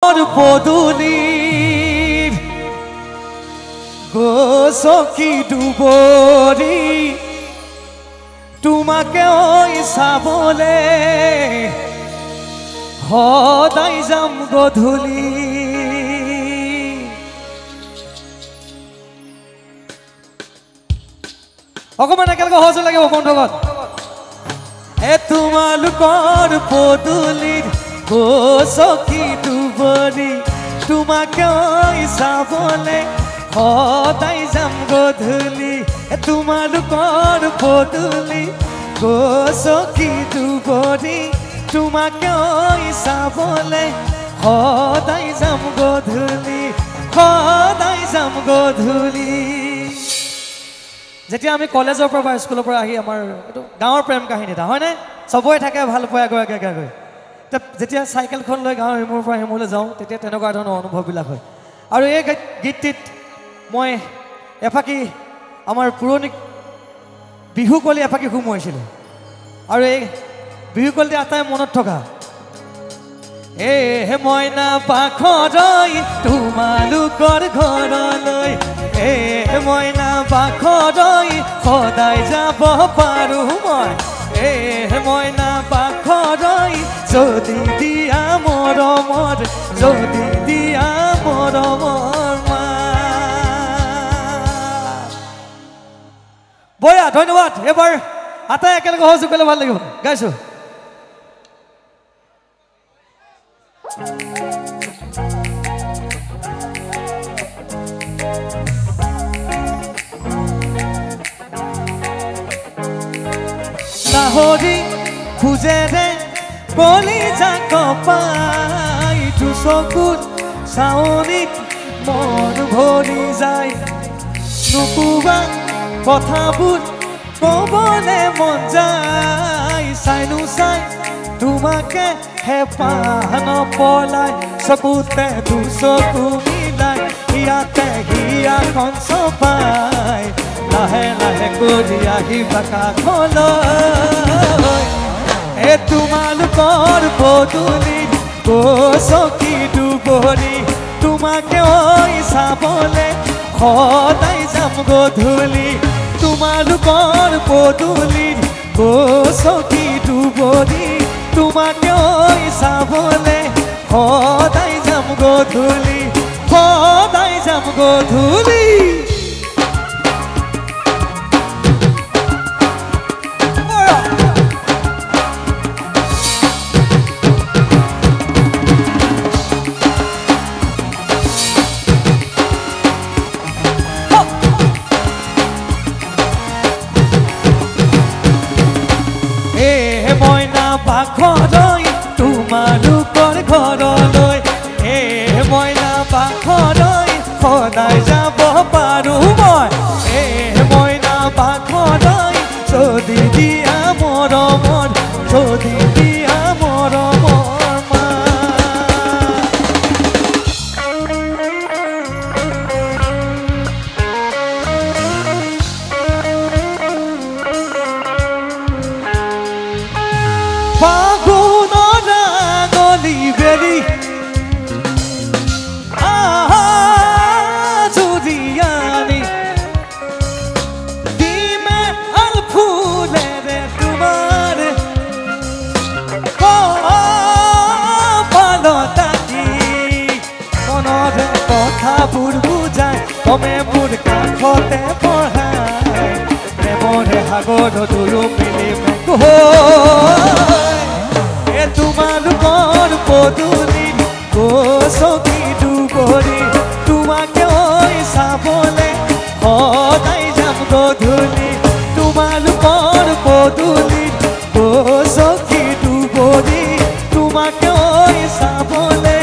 পদুলিৰ গোসকি ডুবৰি তোমাকে ওই চাবলে সদায় যাম গধূলি অকমান একেলগে সহযোগ লাগিব বন্ধুগণ তোমালোকৰ পদুলিৰ গোসকি ডুবৰি তোমাকে ওই চাবলে সদায় যাম গধূলি তোমালোকৰ পদুলি গোসকি ডুবৰি তোমাকে ওই চাবলে সদায় যাম গধূলি সদায় যাম গধূলি যেতিয়া আমি কলেজৰ পৰা বা স্কুলৰ পৰা আহি আমাৰ এইটো গাঁৱৰ প্ৰেম কাহিনী এটা হয়নে সবৰে থাকে ভাল পোৱা এগৰাকী যেতিয়া চাইকেলখন লৈ গাঁৱৰ হিমুৰ পৰা হিমুৰলৈ যাওঁ তেতিয়া তেনেকুৱা ধৰণৰ অনুভৱবিলাক হয় আৰু এই গীতটিত মই এফাকি আমাৰ পুৰণি বিহুকলি এফাকি সোমোৱাইছিলোঁ আৰু এই বিহুকলি আটাই মনত থকা হে মইনা পাখৰৈ তোমালোকৰ ঘৰলৈ হে মইনা পাখৰৈ সদায় যাব পাৰোঁ মই হে মইনা পাখৰৈ যদি দিয়া মৰমৰ যদি দিয়া মৰমৰ মা বয়া ধন্যবাদ এবাৰ আটাই একেলগে সহযোগ কৰিলে ভাল লাগিব গাইছোঁ লাহৰি খোজেৰে কলিজা কপাই দুচকুত চাৱনিত মন ভৰি যায় নুপুবা কথাবোৰ ক'বলে মন যায় চাইনো চাই তোমাকে হেঁপাহ নপলাই চকুতে দুচকু মিলাই ইয়াতে হিয়াখন চপাই লাহে লাহে কৰি আহিবা কাষলৈ তোমালোকৰ পদুলিত গোসকি ডুবৰি তোমাকে ওই চাবলে সদায় যাম গধূলি তোমালোকৰ পদুলিত গোসকি ডুবৰি তোমাকে ওই চাবলে সদায় যাম গধূলি সদায় যাম গধূলি পাখৰৈ তোমালোকৰ ঘৰলৈ মইনা পাখৰৈ সদায় যাব পাৰোঁ মই মইনা পাখৰৈ যদি দিয়া মৰমৰ যদি দিয়া মৰমৰ মা ফাগুনৰ গলি বেলি জুৰিয়ানি দিমে আল ফুলেৰে তোমাৰ পালতাকি মনৰে কথাবোৰ বুজাই কমে মোৰ কাষতে পঢ়াই প্ৰেমৰে সাগৰ দুয়ো মিলি তোমালোকৰ পদুলিত গোসকি ডুবৰি তোমাকে ওই চাবলে সদায় যাম গধূলি তোমালোকৰ পদুলিত গোসকি ডুবৰি তোমাকে ওই চাবলে